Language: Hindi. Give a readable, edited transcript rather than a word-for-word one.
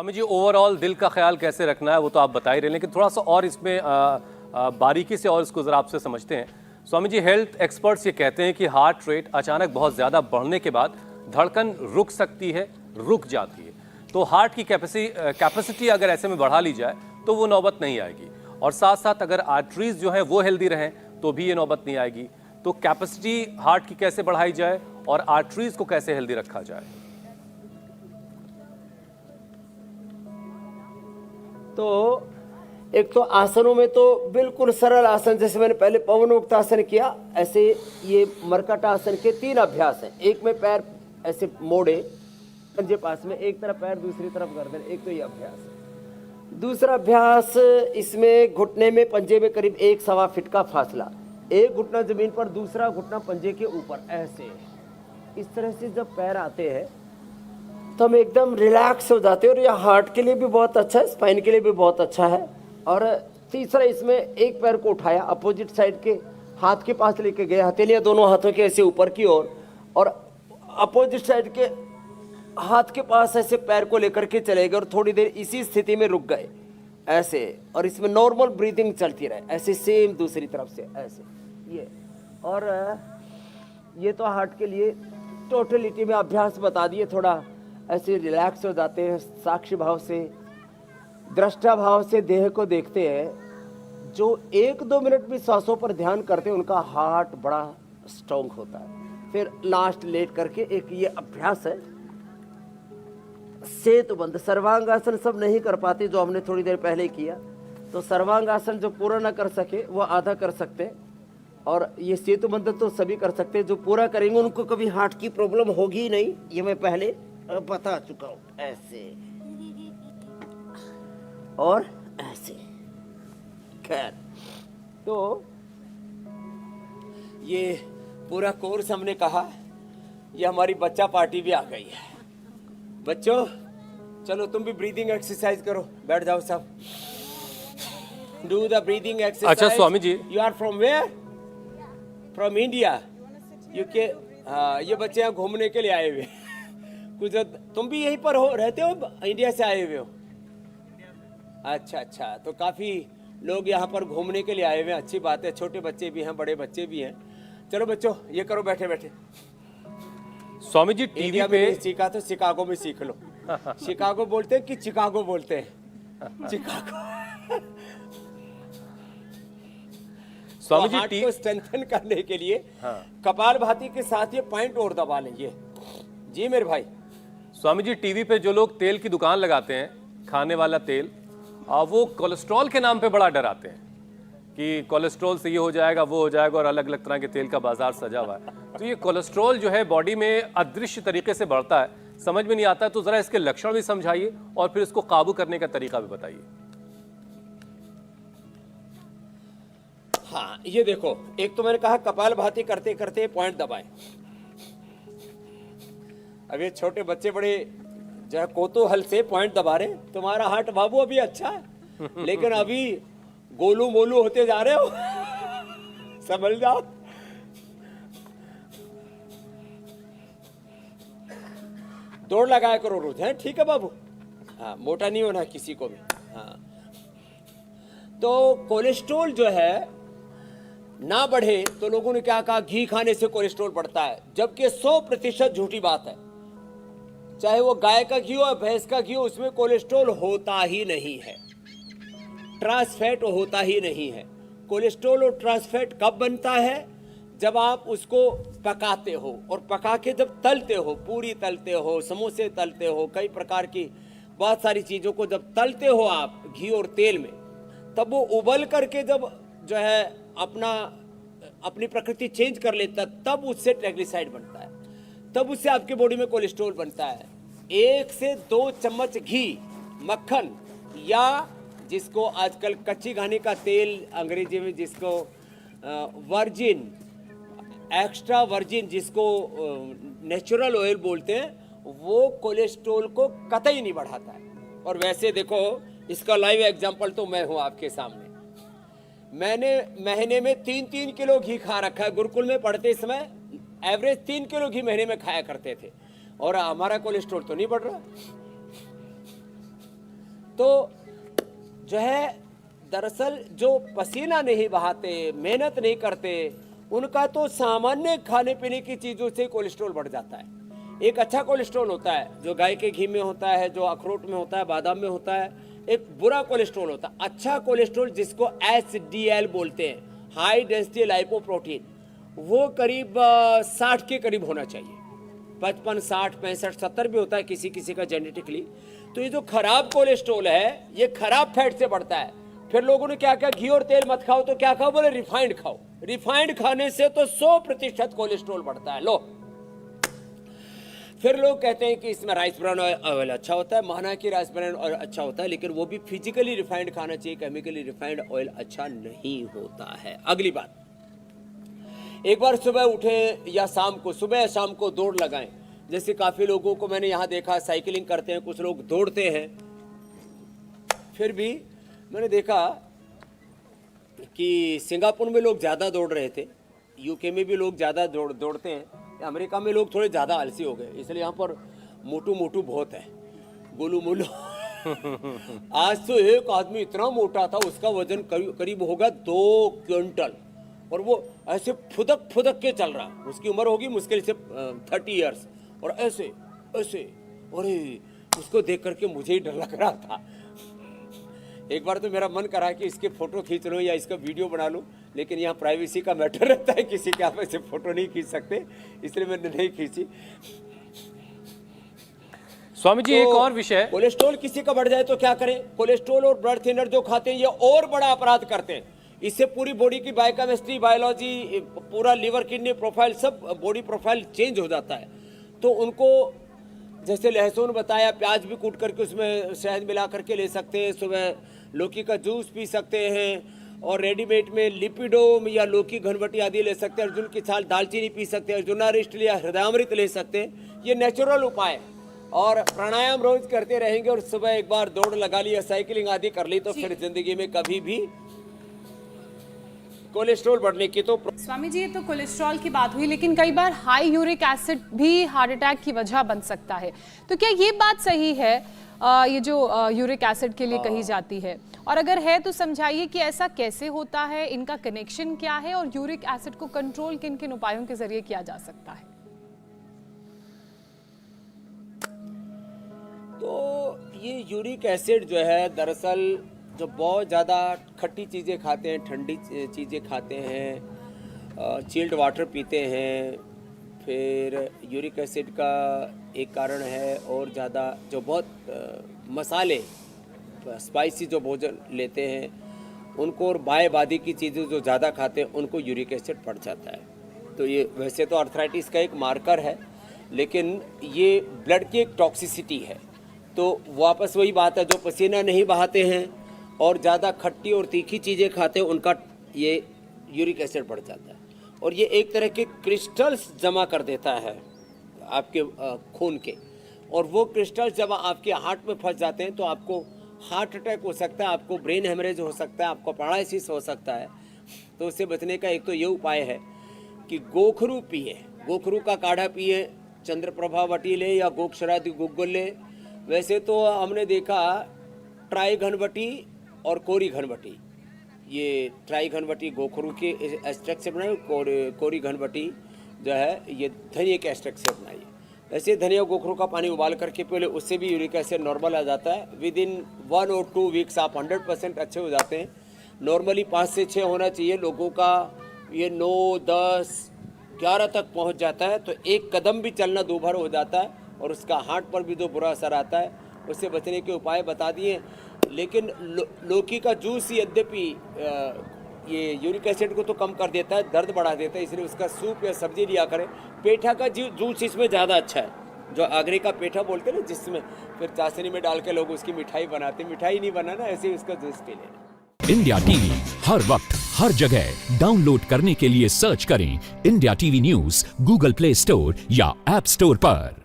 स्वामी जी, ओवरऑल दिल का ख्याल कैसे रखना है वो तो आप बता ही रहे हैं, लेकिन थोड़ा सा और इसमें बारीकी से और इसको ज़रा आपसे समझते हैं। स्वामी जी, हेल्थ एक्सपर्ट्स ये कहते हैं कि हार्ट रेट अचानक बहुत ज़्यादा बढ़ने के बाद धड़कन रुक सकती है, रुक जाती है। तो हार्ट की कैपेसिटी अगर ऐसे में बढ़ा ली जाए तो वो नौबत नहीं आएगी, और साथ साथ अगर आर्टरीज जो है वो हेल्दी रहें तो भी ये नौबत नहीं आएगी। तो कैपेसिटी हार्ट की कैसे बढ़ाई जाए और आर्टरीज को कैसे हेल्दी रखा जाए? तो एक तो आसनों में तो बिल्कुल सरल आसन, जैसे मैंने पहले पवनमुक्त आसन किया, ऐसे ये मरकट आसन के 3 अभ्यास हैं। एक में पैर ऐसे मोड़े पंजे पास में, एक तरफ पैर दूसरी तरफ गर्दन, एक तो ये अभ्यास है। दूसरा अभ्यास, इसमें घुटने में पंजे में करीब 1-1.25 फीट का फासला, एक घुटना जमीन पर, दूसरा घुटना पंजे के ऊपर, ऐसे। इस तरह से जब पैर आते हैं तो हम एकदम रिलैक्स हो जाते हैं, और यह हार्ट के लिए भी बहुत अच्छा है, स्पाइन के लिए भी बहुत अच्छा है। और तीसरा, इसमें एक पैर को उठाया, अपोजिट साइड के हाथ के पास लेके गए, हथेलियां दोनों हाथों के ऐसे ऊपर की ओर, और अपोजिट साइड के हाथ के पास ऐसे पैर को लेकर के चले गए और थोड़ी देर इसी स्थिति में रुक गए, ऐसे। और इसमें नॉर्मल ब्रीदिंग चलती रहे, ऐसे सेम दूसरी तरफ से ऐसे, ये। और ये तो हार्ट के लिए टोटलिटी में अभ्यास बता दिए। थोड़ा ऐसे रिलैक्स हो जाते हैं, साक्षी भाव से, दृष्टा भाव से देह को देखते हैं। जो 1-2 मिनट भी सांसों पर ध्यान करते हैं उनका हार्ट बड़ा स्ट्रॉन्ग होता है। फिर लास्ट लेट करके एक ये अभ्यास है सेतुबंध, सर्वांगासन सब नहीं कर पाते जो हमने थोड़ी देर पहले किया, तो सर्वांगासन जो पूरा ना कर सके वो आधा कर सकते, और ये सेतुबंध तो सभी कर सकते हैं। जो पूरा करेंगे उनको कभी हार्ट की प्रॉब्लम होगी ही नहीं, ये मैं पहले बता चुका हूं। ऐसे और ऐसे। खैर, तो ये पूरा कोर्स हमने कहा, ये हमारी बच्चा पार्टी भी आ गई है। बच्चों चलो तुम भी ब्रीदिंग एक्सरसाइज करो, बैठ जाओ सब, डू द ब्रीदिंग एक्सरसाइज। अच्छा Swami ji, you are from where? From India, UK. हाँ, ये बच्चे यहाँ घूमने के लिए आए हुए। कुछ तुम भी यहीं पर हो, रहते हो, इंडिया से आए हुए हो? अच्छा अच्छा, तो काफी लोग यहाँ पर घूमने के लिए आए हुए हैं, अच्छी बात है। छोटे बच्चे भी हैं, बड़े बच्चे भी हैं। चलो बच्चों ये करो, बैठे बैठे। स्वामी जी, टीवी इंडिया पे में सीखा तो शिकागो में सीख लो। शिकागो बोलते हैं कि चिकागो बोलते हैं? चिकागो। स्वामी तो जी, हार्ट को स्ट्रेंथन करने के लिए कपालभाति के साथ ये पॉइंट और दबा लेंगे। जी मेरे भाई। स्वामी जी, टीवी पे जो लोग तेल की दुकान लगाते हैं, खाने वाला तेल, वो कोलेस्ट्रॉल के नाम पे बड़ा डराते हैं कि कोलेस्ट्रॉल से ये हो जाएगा, वो हो जाएगा, और अलग अलग तरह के तेल का बाजार सजा हुआ है। तो ये कोलेस्ट्रॉल जो है बॉडी में अदृश्य तरीके से बढ़ता है, समझ में नहीं आता है, तो जरा इसके लक्षण भी समझाइए और फिर इसको काबू करने का तरीका भी बताइए। हाँ, ये देखो, एक तो मैंने कहा कपालभाति करते करते पॉइंट दबाएं। अब ये छोटे बच्चे बड़े जो है कौतूहल से पॉइंट दबा रहे। तुम्हारा हार्ट बाबू अभी अच्छा है, लेकिन अभी गोलू मोलू होते जा रहे हो। समझ जाओ। दौड़ लगाया करो रोज, है ठीक है बाबू? हाँ, मोटा नहीं होना किसी को भी। हाँ, तो कोलेस्ट्रॉल जो है ना बढ़े, तो लोगों ने क्या कहा, घी खाने से कोलेस्ट्रॉल बढ़ता है, जबकि 100% झूठी बात है। चाहे वो गाय का घी हो या भैंस का घी हो, उसमें कोलेस्ट्रॉल होता ही नहीं है, ट्रांस फैट होता ही नहीं है। कोलेस्ट्रॉल और ट्रांस फैट कब बनता है? जब आप उसको पकाते हो, और पका के जब तलते हो, पूरी तलते हो, समोसे तलते हो, कई प्रकार की बहुत सारी चीजों को जब तलते हो आप घी और तेल में, तब वो उबल करके जब जो है अपनी प्रकृति चेंज कर लेता, तब उससे ट्राइग्लिसराइड बनता है, तब उससे आपके बॉडी में कोलेस्ट्रॉल बनता है। 1 से 2 चम्मच घी, मक्खन, या जिसको आजकल कच्ची घानी का तेल अंग्रेजी में जिसको वर्जिन, एक्स्ट्रा वर्जिन, जिसको नेचुरल ऑयल बोलते हैं, वो कोलेस्ट्रॉल को कतई नहीं बढ़ाता है। और वैसे देखो, इसका लाइव एग्जांपल तो मैं हूं आपके सामने। मैंने महीने में 3-3 किलो घी खा रखा है। गुरुकुल में पढ़ते समय एवरेज 3 किलो घी महीने में खाया करते थे, और हमारा कोलेस्ट्रॉल तो नहीं बढ़ रहा। तो जो है दरअसल जो पसीना नहीं बहाते, मेहनत नहीं करते, उनका तो सामान्य खाने पीने की चीज़ों से कोलेस्ट्रॉल बढ़ जाता है। एक अच्छा कोलेस्ट्रॉल होता है जो गाय के घी में होता है, जो अखरोट में होता है, बादाम में होता है। एक बुरा कोलेस्ट्रॉल होता है। अच्छा कोलेस्ट्रॉल जिसको HDL बोलते हैं, हाई डेंसिटी लाइपोप्रोटीन, वो करीब 60 के करीब होना चाहिए। 55, 60, 65, 70 भी होता है किसी किसी का जेनेटिकली। तो ये जो खराब कोलेस्ट्रॉल है, ये खराब फैट से बढ़ता है। फिर लोगों ने क्या कहा, घी और तेल मत खाओ, तो क्या खाओ, बोले रिफाइंड खाओ। रिफाइंड खाने से तो 100% कोलेस्ट्रॉल बढ़ता है। लो, फिर लोग कहते हैं कि इसमें राइस ब्रान ऑयल अच्छा होता है। माना कि राइस ब्रान ऑयल अच्छा होता है, लेकिन वो भी फिजिकली रिफाइंड खाना चाहिए, केमिकली रिफाइंड ऑयल अच्छा नहीं होता है। अगली बात, एक बार सुबह उठे या शाम को, सुबह या शाम को दौड़ लगाएं। जैसे काफ़ी लोगों को मैंने यहाँ देखा साइकिलिंग करते हैं, कुछ लोग दौड़ते हैं। फिर भी मैंने देखा कि सिंगापुर में लोग ज़्यादा दौड़ रहे थे, यूके में भी लोग ज़्यादा दौड़ते हैं, अमेरिका में लोग थोड़े ज़्यादा आलसी हो गए, इसलिए यहाँ पर मोटू मोटू बहुत है, गोलू मोलू। आज तो एक आदमी इतना मोटा था, उसका वजन करीब होगा 2 क्विंटल, और वो ऐसे फुदक फुदक के चल रहा है। उसकी उम्र होगी मुश्किल से 30 ईयर्स, और ऐसे ऐसे, अरे उसको देख करके मुझे ही डर लग रहा था। एक बार तो मेरा मन करा कि इसके फोटो खींच लो या इसका वीडियो बना लो, लेकिन यहाँ प्राइवेसी का मैटर रहता है, किसी के आप ऐसे फोटो नहीं खींच सकते, इसलिए मैंने नहीं खींची। स्वामी जी, तो एक और विषय, कोलेस्ट्रॉल किसी का बढ़ जाए तो क्या करें? कोलेस्ट्रॉल और ब्लड थिनर जो खाते हैं, ये और बड़ा अपराध करते हैं। इससे पूरी बॉडी की बायोकेमिस्ट्री, बायोलॉजी, पूरा लिवर किडनी प्रोफाइल, सब बॉडी प्रोफाइल चेंज हो जाता है। तो उनको जैसे लहसुन बताया, प्याज भी कूट करके उसमें शहद मिला करके ले सकते हैं, सुबह लौकी का जूस पी सकते हैं, और रेडीमेड में लिपिडोम या लौकी घनवटी आदि ले सकते हैं, अर्जुन की छाल, दालचीनी पी सकते हैं, अर्जुनारिष्ट या हृदयामृत ले सकते हैं। ये नेचुरल उपाय, और प्राणायाम रोज करते रहेंगे, और सुबह एक बार दौड़ लगा ली या साइकिलिंग आदि कर ली, तो फिर जिंदगी में कभी भी कोलेस्ट्रॉल बढ़ने की तो। स्वामी जी, ये तो कोलेस्ट्रॉल की बात हुई, लेकिन कई बार हाई यूरिक एसिड भी हार्ट अटैक की वजह बन सकता है। तो क्या ये बात सही है, ये जो यूरिक एसिड के लिए कही जाती है, और अगर है तो समझाइए कि ऐसा कैसे होता है, इनका कनेक्शन क्या है, और यूरिक एसिड को कंट्रोल किन किन उपायों के जरिए किया जा सकता है? तो ये यूरिक एसिड जो है, दरअसल जो बहुत ज़्यादा खट्टी चीज़ें खाते हैं, ठंडी चीज़ें खाते हैं, चिल्ड वाटर पीते हैं, फिर यूरिक एसिड का एक कारण है, और ज़्यादा जो बहुत मसाले, स्पाइसी जो भोजन लेते हैं उनको, और बाएबादी की चीज़ें जो ज़्यादा खाते हैं उनको यूरिक एसिड बढ़ जाता है। तो ये वैसे तो आर्थराइटिस का एक मार्कर है, लेकिन ये ब्लड की एक टॉक्सिसिटी है। तो वापस वही बात है, जो पसीना नहीं बहाते हैं और ज़्यादा खट्टी और तीखी चीज़ें खाते हैं, उनका ये यूरिक एसिड बढ़ जाता है, और ये एक तरह के क्रिस्टल्स जमा कर देता है आपके खून के, और वो क्रिस्टल्स जब आपके हार्ट में फंस जाते हैं तो आपको हार्ट अटैक हो सकता है, आपको ब्रेन हेमरेज हो सकता है, आपको पैरालिसिस हो सकता है। तो उससे बचने का एक तो ये उपाय है कि गोखरू पिए, गोखरू का काढ़ा पिए, चंद्रप्रभा वटी ले या गोक्षरादि गुग्गुल ले। वैसे तो हमने देखा ट्राई घनवटी और कोरी घनवटी, ये ट्राई घनवटी गोखरू के एक्सट्रैक्ट से बनाई, कोरी घनवटी जो है ये धनिया के एक्सट्रैक्ट से बनाई। ऐसे धनिया गोखरू का पानी उबाल करके पहले, उससे भी यूरिक एसिड नॉर्मल आ जाता है। विद इन 1 और 2 वीक्स आप 100% अच्छे हो जाते हैं। नॉर्मली 5 से 6 होना चाहिए लोगों का, ये 9, 10, 11 तक पहुंच जाता है। तो एक कदम भी चलना दोबारा हो जाता है, और उसका हार्ट पर भी जो बुरा असर आता है। उससे बचने के उपाय बता दिए। लेकिन लौकी का जूस यद्यपि ये यूरिक एसिड को तो कम कर देता है, दर्द बढ़ा देता है, इसलिए उसका सूप या सब्जी लिया करें। पेठा का जूस इसमें ज़्यादा अच्छा है, जो आगरे का पेठा बोलते हैं ना, जिसमें फिर चाशनी में डाल के लोग उसकी मिठाई बनाते हैं। मिठाई नहीं बनाना, ऐसे ही उसका जूस पी लेना। इंडिया टीवी हर वक्त हर जगह डाउनलोड करने के लिए सर्च करें India TV news Google play store या ऐप स्टोर पर।